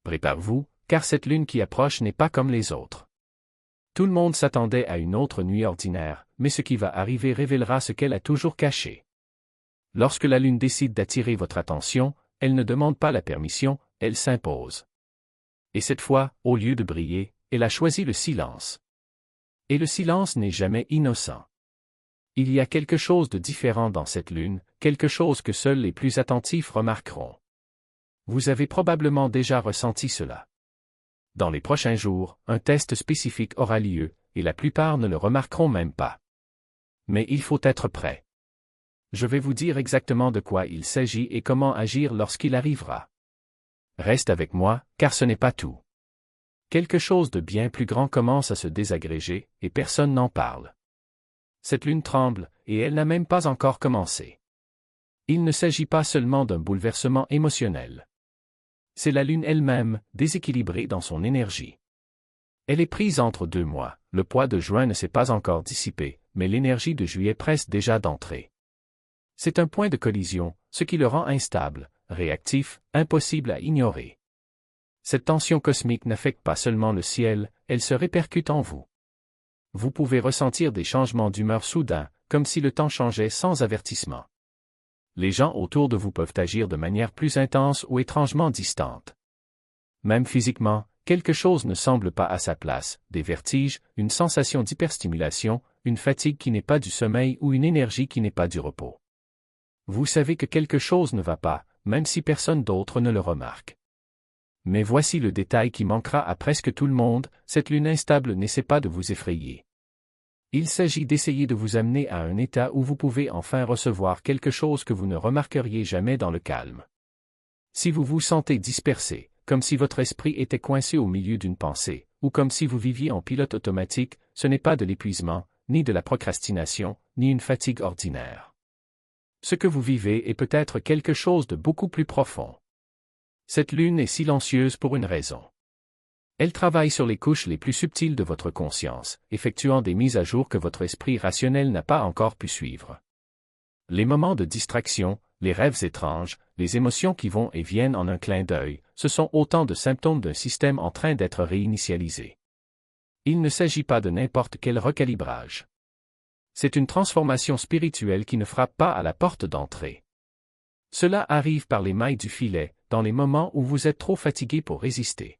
Préparez-vous, car cette lune qui approche n'est pas comme les autres. Tout le monde s'attendait à une autre nuit ordinaire, mais ce qui va arriver révélera ce qu'elle a toujours caché. Lorsque la lune décide d'attirer votre attention, elle ne demande pas la permission, elle s'impose. Et cette fois, au lieu de briller, elle a choisi le silence. Et le silence n'est jamais innocent. Il y a quelque chose de différent dans cette lune, quelque chose que seuls les plus attentifs remarqueront. Vous avez probablement déjà ressenti cela. Dans les prochains jours, un test spécifique aura lieu, et la plupart ne le remarqueront même pas. Mais il faut être prêt. Je vais vous dire exactement de quoi il s'agit et comment agir lorsqu'il arrivera. Reste avec moi, car ce n'est pas tout. Quelque chose de bien plus grand commence à se désagréger, et personne n'en parle. Cette lune tremble, et elle n'a même pas encore commencé. Il ne s'agit pas seulement d'un bouleversement émotionnel. C'est la lune elle-même, déséquilibrée dans son énergie. Elle est prise entre deux mois, le poids de juin ne s'est pas encore dissipé, mais l'énergie de juillet presse déjà d'entrer. C'est un point de collision, ce qui le rend instable, réactif, impossible à ignorer. Cette tension cosmique n'affecte pas seulement le ciel, elle se répercute en vous. Vous pouvez ressentir des changements d'humeur soudains, comme si le temps changeait sans avertissement. Les gens autour de vous peuvent agir de manière plus intense ou étrangement distante. Même physiquement, quelque chose ne semble pas à sa place, des vertiges, une sensation d'hyperstimulation, une fatigue qui n'est pas du sommeil ou une énergie qui n'est pas du repos. Vous savez que quelque chose ne va pas, même si personne d'autre ne le remarque. Mais voici le détail qui manquera à presque tout le monde, cette lune instable n'essaie pas de vous effrayer. Il s'agit d'essayer de vous amener à un état où vous pouvez enfin recevoir quelque chose que vous ne remarqueriez jamais dans le calme. Si vous vous sentez dispersé, comme si votre esprit était coincé au milieu d'une pensée, ou comme si vous viviez en pilote automatique, ce n'est pas de l'épuisement, ni de la procrastination, ni une fatigue ordinaire. Ce que vous vivez est peut-être quelque chose de beaucoup plus profond. Cette lune est silencieuse pour une raison. Elle travaille sur les couches les plus subtiles de votre conscience, effectuant des mises à jour que votre esprit rationnel n'a pas encore pu suivre. Les moments de distraction, les rêves étranges, les émotions qui vont et viennent en un clin d'œil, ce sont autant de symptômes d'un système en train d'être réinitialisé. Il ne s'agit pas de n'importe quel recalibrage. C'est une transformation spirituelle qui ne frappe pas à la porte d'entrée. Cela arrive par les mailles du filet, dans les moments où vous êtes trop fatigué pour résister.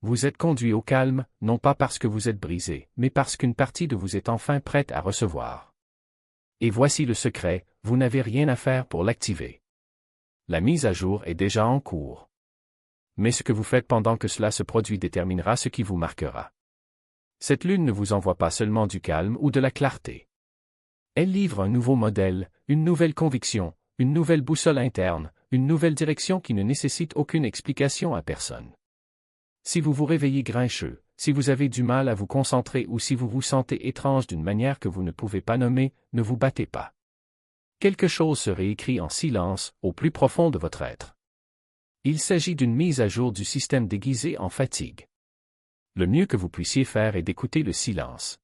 Vous êtes conduit au calme, non pas parce que vous êtes brisé, mais parce qu'une partie de vous est enfin prête à recevoir. Et voici le secret, vous n'avez rien à faire pour l'activer. La mise à jour est déjà en cours. Mais ce que vous faites pendant que cela se produit déterminera ce qui vous marquera. Cette lune ne vous envoie pas seulement du calme ou de la clarté. Elle livre un nouveau modèle, une nouvelle conviction, une nouvelle boussole interne, une nouvelle direction qui ne nécessite aucune explication à personne. Si vous vous réveillez grincheux, si vous avez du mal à vous concentrer ou si vous vous sentez étrange d'une manière que vous ne pouvez pas nommer, ne vous battez pas. Quelque chose se réécrit en silence, au plus profond de votre être. Il s'agit d'une mise à jour du système déguisé en fatigue. Le mieux que vous puissiez faire est d'écouter le silence.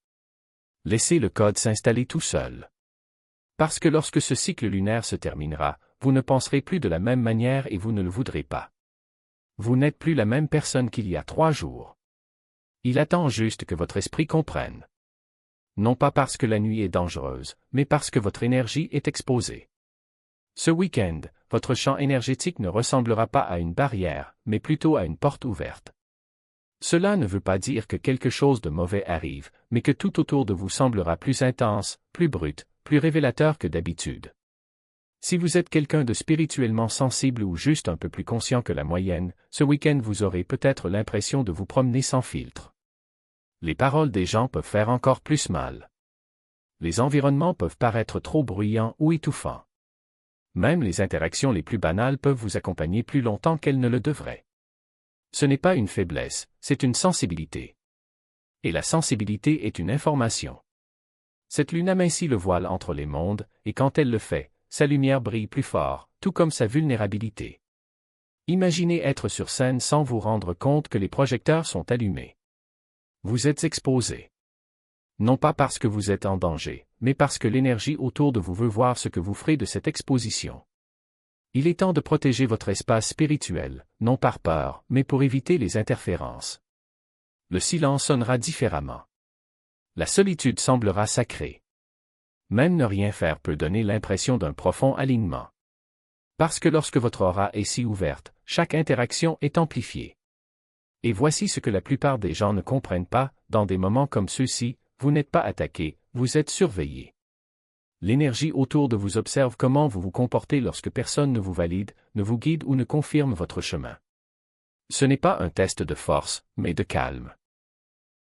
Laissez le code s'installer tout seul. Parce que lorsque ce cycle lunaire se terminera, vous ne penserez plus de la même manière et vous ne le voudrez pas. Vous n'êtes plus la même personne qu'il y a 3 jours. Il attend juste que votre esprit comprenne. Non pas parce que la nuit est dangereuse, mais parce que votre énergie est exposée. Ce week-end, votre champ énergétique ne ressemblera pas à une barrière, mais plutôt à une porte ouverte. Cela ne veut pas dire que quelque chose de mauvais arrive, mais que tout autour de vous semblera plus intense, plus brut, plus révélateur que d'habitude. Si vous êtes quelqu'un de spirituellement sensible ou juste un peu plus conscient que la moyenne, ce week-end vous aurez peut-être l'impression de vous promener sans filtre. Les paroles des gens peuvent faire encore plus mal. Les environnements peuvent paraître trop bruyants ou étouffants. Même les interactions les plus banales peuvent vous accompagner plus longtemps qu'elles ne le devraient. Ce n'est pas une faiblesse, c'est une sensibilité. Et la sensibilité est une information. Cette lune amincit le voile entre les mondes, et quand elle le fait, sa lumière brille plus fort, tout comme sa vulnérabilité. Imaginez être sur scène sans vous rendre compte que les projecteurs sont allumés. Vous êtes exposé. Non pas parce que vous êtes en danger, mais parce que l'énergie autour de vous veut voir ce que vous ferez de cette exposition. Il est temps de protéger votre espace spirituel, non par peur, mais pour éviter les interférences. Le silence sonnera différemment. La solitude semblera sacrée. Même ne rien faire peut donner l'impression d'un profond alignement. Parce que lorsque votre aura est si ouverte, chaque interaction est amplifiée. Et voici ce que la plupart des gens ne comprennent pas, dans des moments comme ceux-ci, vous n'êtes pas attaqué, vous êtes surveillé. L'énergie autour de vous observe comment vous vous comportez lorsque personne ne vous valide, ne vous guide ou ne confirme votre chemin. Ce n'est pas un test de force, mais de calme.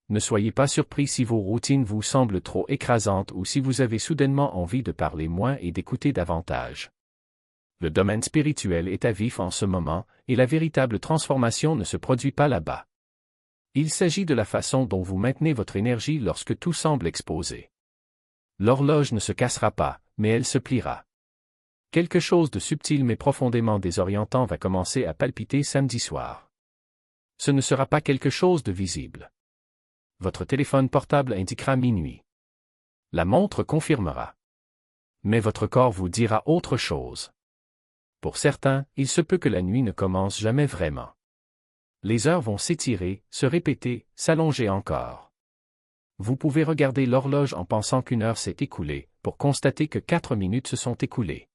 Ne soyez pas surpris si vos routines vous semblent trop écrasantes ou si vous avez soudainement envie de parler moins et d'écouter davantage. Le domaine spirituel est à vif en ce moment, et la véritable transformation ne se produit pas là-bas. Il s'agit de la façon dont vous maintenez votre énergie lorsque tout semble exposé. L'horloge ne se cassera pas, mais elle se pliera. Quelque chose de subtil mais profondément désorientant va commencer à palpiter samedi soir. Ce ne sera pas quelque chose de visible. Votre téléphone portable indiquera minuit. La montre confirmera. Mais votre corps vous dira autre chose. Pour certains, il se peut que la nuit ne commence jamais vraiment. Les heures vont s'étirer, se répéter, s'allonger encore. Vous pouvez regarder l'horloge en pensant qu'une heure s'est écoulée, pour constater que 4 minutes se sont écoulées.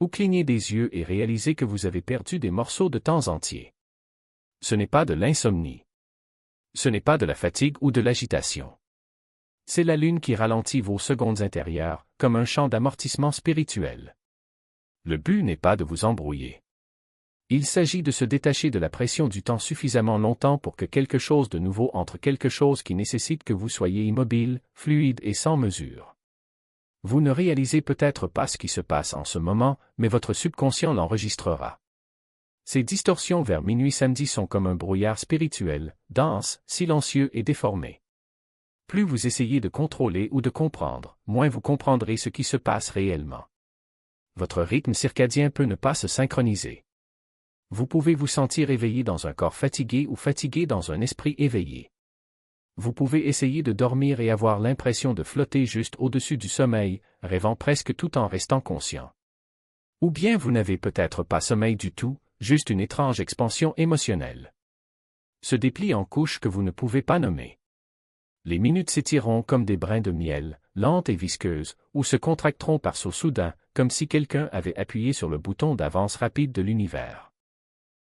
Ou cligner des yeux et réaliser que vous avez perdu des morceaux de temps entiers. Ce n'est pas de l'insomnie. Ce n'est pas de la fatigue ou de l'agitation. C'est la lune qui ralentit vos secondes intérieures, comme un champ d'amortissement spirituel. Le but n'est pas de vous embrouiller. Il s'agit de se détacher de la pression du temps suffisamment longtemps pour que quelque chose de nouveau entre, quelque chose qui nécessite que vous soyez immobile, fluide et sans mesure. Vous ne réalisez peut-être pas ce qui se passe en ce moment, mais votre subconscient l'enregistrera. Ces distorsions vers minuit samedi sont comme un brouillard spirituel, dense, silencieux et déformé. Plus vous essayez de contrôler ou de comprendre, moins vous comprendrez ce qui se passe réellement. Votre rythme circadien peut ne pas se synchroniser. Vous pouvez vous sentir éveillé dans un corps fatigué ou fatigué dans un esprit éveillé. Vous pouvez essayer de dormir et avoir l'impression de flotter juste au-dessus du sommeil, rêvant presque tout en restant conscient. Ou bien vous n'avez peut-être pas sommeil du tout, juste une étrange expansion émotionnelle. Se déplie en couches que vous ne pouvez pas nommer. Les minutes s'étireront comme des brins de miel, lentes et visqueuses, ou se contracteront par sauts soudains, comme si quelqu'un avait appuyé sur le bouton d'avance rapide de l'univers.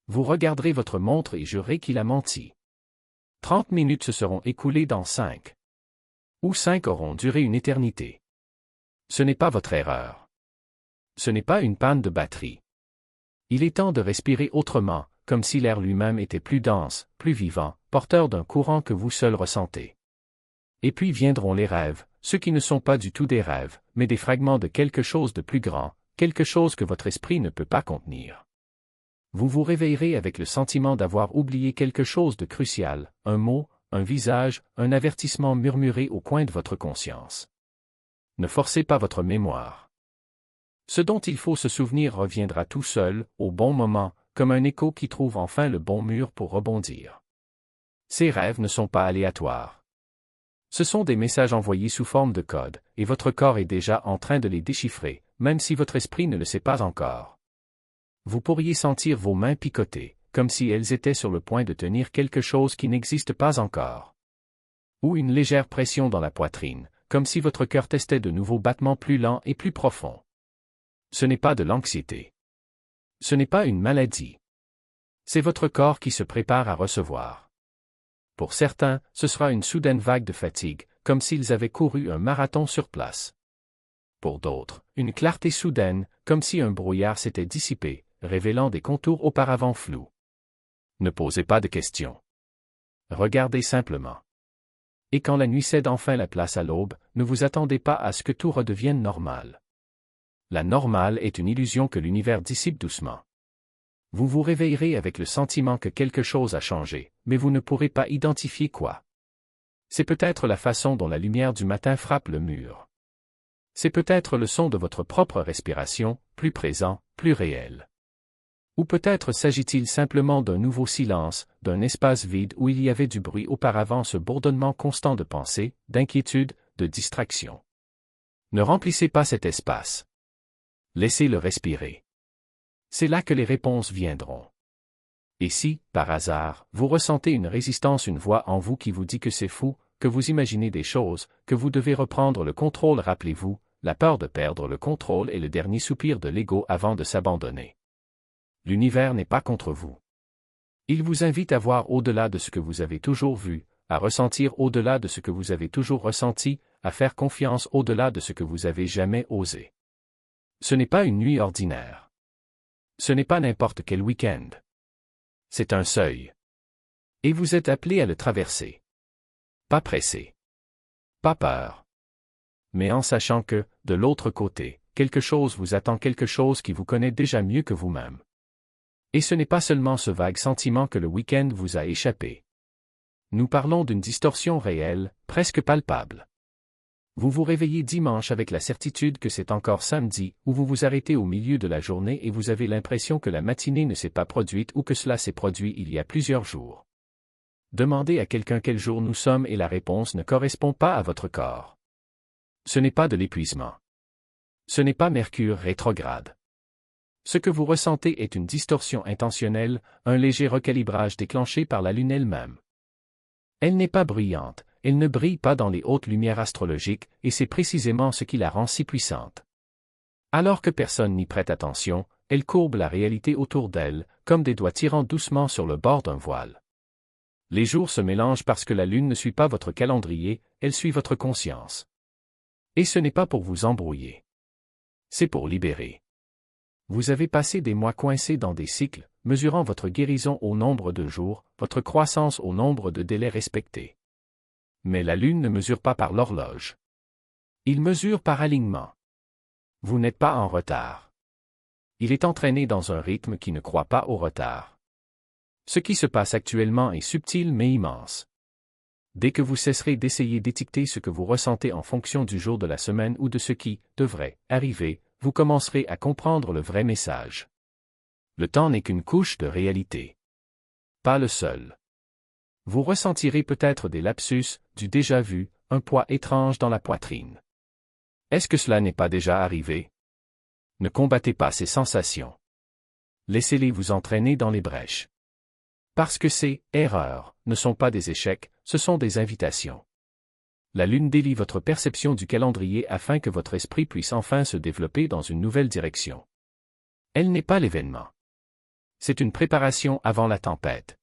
Vous regarderez votre montre et jurerez qu'il a menti. 30 minutes se seront écoulées dans 5. Ou 5 auront duré une éternité. Ce n'est pas votre erreur. Ce n'est pas une panne de batterie. Il est temps de respirer autrement, comme si l'air lui-même était plus dense, plus vivant, porteur d'un courant que vous seul ressentez. Et puis viendront les rêves, ceux qui ne sont pas du tout des rêves, mais des fragments de quelque chose de plus grand, quelque chose que votre esprit ne peut pas contenir. Vous vous réveillerez avec le sentiment d'avoir oublié quelque chose de crucial, un mot, un visage, un avertissement murmuré au coin de votre conscience. Ne forcez pas votre mémoire. Ce dont il faut se souvenir reviendra tout seul, au bon moment, comme un écho qui trouve enfin le bon mur pour rebondir. Ces rêves ne sont pas aléatoires. Ce sont des messages envoyés sous forme de code, et votre corps est déjà en train de les déchiffrer, même si votre esprit ne le sait pas encore. Vous pourriez sentir vos mains picoter, comme si elles étaient sur le point de tenir quelque chose qui n'existe pas encore. Ou une légère pression dans la poitrine, comme si votre cœur testait de nouveaux battements plus lents et plus profonds. Ce n'est pas de l'anxiété. Ce n'est pas une maladie. C'est votre corps qui se prépare à recevoir. Pour certains, ce sera une soudaine vague de fatigue, comme s'ils avaient couru un marathon sur place. Pour d'autres, une clarté soudaine, comme si un brouillard s'était dissipé, révélant des contours auparavant flous. Ne posez pas de questions. Regardez simplement. Et quand la nuit cède enfin la place à l'aube, ne vous attendez pas à ce que tout redevienne normal. La normale est une illusion que l'univers dissipe doucement. Vous vous réveillerez avec le sentiment que quelque chose a changé, mais vous ne pourrez pas identifier quoi. C'est peut-être la façon dont la lumière du matin frappe le mur. C'est peut-être le son de votre propre respiration, plus présent, plus réel. Ou peut-être s'agit-il simplement d'un nouveau silence, d'un espace vide où il y avait du bruit auparavant, ce bourdonnement constant de pensée, d'inquiétude, de distraction. Ne remplissez pas cet espace. Laissez-le respirer. C'est là que les réponses viendront. Et si, par hasard, vous ressentez une résistance, une voix en vous qui vous dit que c'est fou, que vous imaginez des choses, que vous devez reprendre le contrôle, rappelez-vous, la peur de perdre le contrôle est le dernier soupir de l'ego avant de s'abandonner. L'univers n'est pas contre vous. Il vous invite à voir au-delà de ce que vous avez toujours vu, à ressentir au-delà de ce que vous avez toujours ressenti, à faire confiance au-delà de ce que vous avez jamais osé. Ce n'est pas une nuit ordinaire. Ce n'est pas n'importe quel week-end. C'est un seuil. Et vous êtes appelé à le traverser. Pas pressé. Pas peur. Mais en sachant que, de l'autre côté, quelque chose vous attend, quelque chose qui vous connaît déjà mieux que vous-même. Et ce n'est pas seulement ce vague sentiment que le week-end vous a échappé. Nous parlons d'une distorsion réelle, presque palpable. Vous vous réveillez dimanche avec la certitude que c'est encore samedi, ou vous vous arrêtez au milieu de la journée et vous avez l'impression que la matinée ne s'est pas produite ou que cela s'est produit il y a plusieurs jours. Demandez à quelqu'un quel jour nous sommes et la réponse ne correspond pas à votre corps. Ce n'est pas de l'épuisement. Ce n'est pas Mercure rétrograde. Ce que vous ressentez est une distorsion intentionnelle, un léger recalibrage déclenché par la Lune elle-même. Elle n'est pas bruyante, elle ne brille pas dans les hautes lumières astrologiques, et c'est précisément ce qui la rend si puissante. Alors que personne n'y prête attention, elle courbe la réalité autour d'elle, comme des doigts tirant doucement sur le bord d'un voile. Les jours se mélangent parce que la Lune ne suit pas votre calendrier, elle suit votre conscience. Et ce n'est pas pour vous embrouiller. C'est pour libérer. Vous avez passé des mois coincés dans des cycles, mesurant votre guérison au nombre de jours, votre croissance au nombre de délais respectés. Mais la Lune ne mesure pas par l'horloge. Il mesure par alignement. Vous n'êtes pas en retard. Il est entraîné dans un rythme qui ne croit pas au retard. Ce qui se passe actuellement est subtil mais immense. Dès que vous cesserez d'essayer d'étiqueter ce que vous ressentez en fonction du jour de la semaine ou de ce qui devrait arriver, vous commencerez à comprendre le vrai message. Le temps n'est qu'une couche de réalité. Pas le seul. Vous ressentirez peut-être des lapsus, du déjà-vu, un poids étrange dans la poitrine. Est-ce que cela n'est pas déjà arrivé? Ne combattez pas ces sensations. Laissez-les vous entraîner dans les brèches. Parce que ces erreurs ne sont pas des échecs, ce sont des invitations. La Lune délie votre perception du calendrier afin que votre esprit puisse enfin se développer dans une nouvelle direction. Elle n'est pas l'événement. C'est une préparation avant la tempête.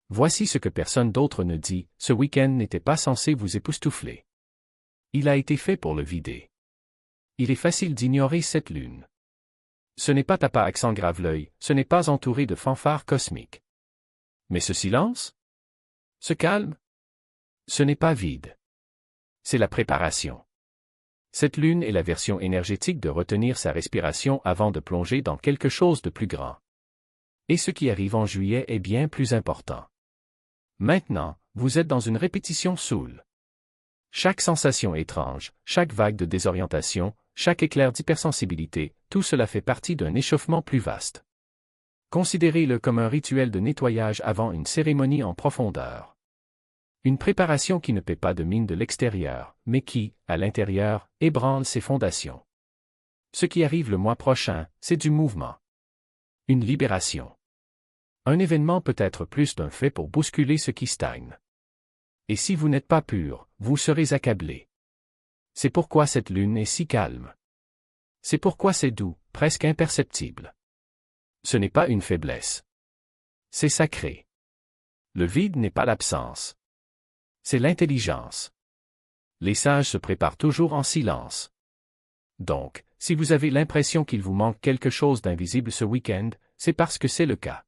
Voici ce que personne d'autre ne dit, ce week-end n'était pas censé vous époustoufler. Il a été fait pour le vider. Il est facile d'ignorer cette Lune. Ce n'est pas tapas accent grave l'œil, ce n'est pas entouré de fanfares cosmiques. Mais ce silence? Ce calme? Ce n'est pas vide. C'est la préparation. Cette Lune est la version énergétique de retenir sa respiration avant de plonger dans quelque chose de plus grand. Et ce qui arrive en juillet est bien plus important. Maintenant, vous êtes dans une répétition saoule. Chaque sensation étrange, chaque vague de désorientation, chaque éclair d'hypersensibilité, tout cela fait partie d'un échauffement plus vaste. Considérez-le comme un rituel de nettoyage avant une cérémonie en profondeur. Une préparation qui ne paie pas de mine de l'extérieur, mais qui, à l'intérieur, ébranle ses fondations. Ce qui arrive le mois prochain, c'est du mouvement. Une libération. Un événement peut être plus d'un fait pour bousculer ce qui stagne. Et si vous n'êtes pas pur, vous serez accablé. C'est pourquoi cette Lune est si calme. C'est pourquoi c'est doux, presque imperceptible. Ce n'est pas une faiblesse. C'est sacré. Le vide n'est pas l'absence. C'est l'intelligence. Les sages se préparent toujours en silence. Donc, si vous avez l'impression qu'il vous manque quelque chose d'invisible ce week-end, c'est parce que c'est le cas.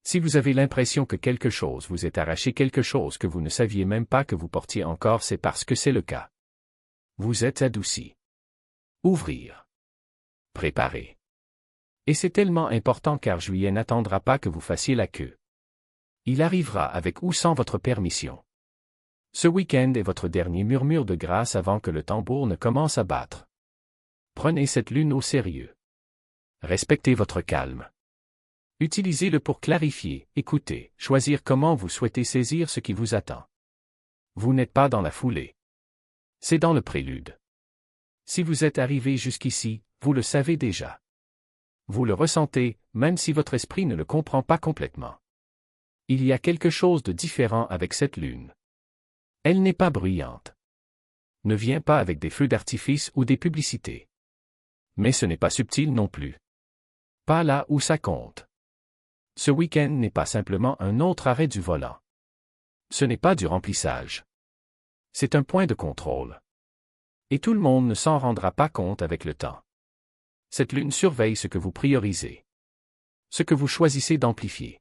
Si vous avez l'impression que quelque chose vous est arraché, quelque chose que vous ne saviez même pas que vous portiez encore, c'est parce que c'est le cas. Vous êtes adouci. Ouvrir. Préparer. Et c'est tellement important car juillet n'attendra pas que vous fassiez la queue. Il arrivera avec ou sans votre permission. Ce week-end est votre dernier murmure de grâce avant que le tambour ne commence à battre. Prenez cette Lune au sérieux. Respectez votre calme. Utilisez-le pour clarifier, écouter, choisir comment vous souhaitez saisir ce qui vous attend. Vous n'êtes pas dans la foulée. C'est dans le prélude. Si vous êtes arrivé jusqu'ici, vous le savez déjà. Vous le ressentez, même si votre esprit ne le comprend pas complètement. Il y a quelque chose de différent avec cette lune. Elle n'est pas bruyante. Ne vient pas avec des feux d'artifice ou des publicités. Mais ce n'est pas subtil non plus. Pas là où ça compte. Ce week-end n'est pas simplement un autre arrêt du volant. Ce n'est pas du remplissage. C'est un point de contrôle. Et tout le monde ne s'en rendra pas compte avec le temps. Cette lune surveille ce que vous priorisez. Ce que vous choisissez d'amplifier.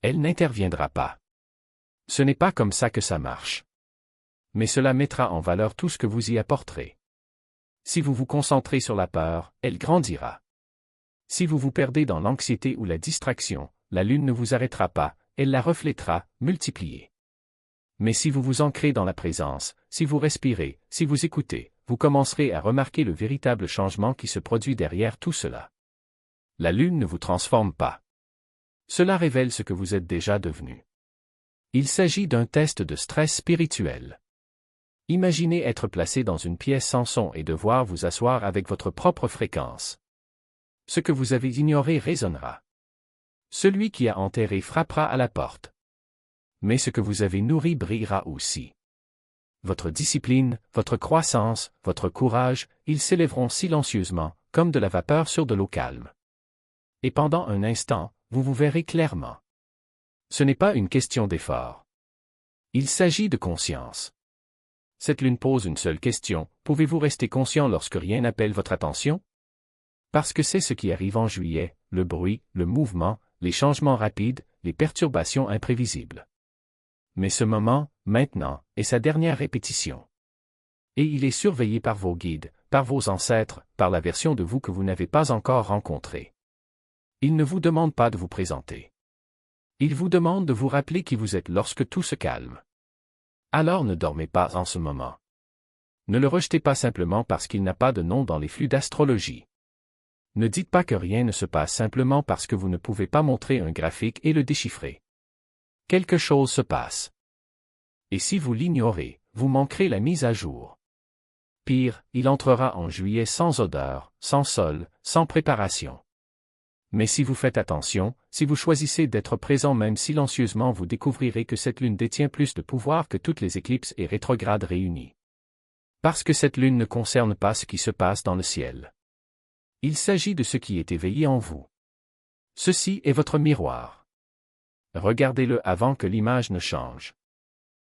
Elle n'interviendra pas. Ce n'est pas comme ça que ça marche. Mais cela mettra en valeur tout ce que vous y apporterez. Si vous vous concentrez sur la peur, elle grandira. Si vous vous perdez dans l'anxiété ou la distraction, la lune ne vous arrêtera pas, elle la reflétera, multipliée. Mais si vous vous ancrez dans la présence, si vous respirez, si vous écoutez, vous commencerez à remarquer le véritable changement qui se produit derrière tout cela. La lune ne vous transforme pas. Cela révèle ce que vous êtes déjà devenu. Il s'agit d'un test de stress spirituel. Imaginez être placé dans une pièce sans son et devoir vous asseoir avec votre propre fréquence. Ce que vous avez ignoré résonnera. Celui qui a enterré frappera à la porte. Mais ce que vous avez nourri brillera aussi. Votre discipline, votre croissance, votre courage, ils s'élèveront silencieusement, comme de la vapeur sur de l'eau calme. Et pendant un instant, vous vous verrez clairement. Ce n'est pas une question d'effort. Il s'agit de conscience. Cette lune pose une seule question, pouvez-vous rester conscient lorsque rien n'appelle votre attention? Parce que c'est ce qui arrive en juillet, le bruit, le mouvement, les changements rapides, les perturbations imprévisibles. Mais ce moment, maintenant, est sa dernière répétition. Et il est surveillé par vos guides, par vos ancêtres, par la version de vous que vous n'avez pas encore rencontrée. Il ne vous demande pas de vous présenter. Il vous demande de vous rappeler qui vous êtes lorsque tout se calme. Alors ne dormez pas en ce moment. Ne le rejetez pas simplement parce qu'il n'a pas de nom dans les flux d'astrologie. Ne dites pas que rien ne se passe simplement parce que vous ne pouvez pas montrer un graphique et le déchiffrer. Quelque chose se passe. Et si vous l'ignorez, vous manquerez la mise à jour. Pire, il entrera en juillet sans odeur, sans sol, sans préparation. Mais si vous faites attention, si vous choisissez d'être présent même silencieusement, vous découvrirez que cette lune détient plus de pouvoir que toutes les éclipses et rétrogrades réunies. Parce que cette lune ne concerne pas ce qui se passe dans le ciel. Il s'agit de ce qui est éveillé en vous. Ceci est votre miroir. Regardez-le avant que l'image ne change.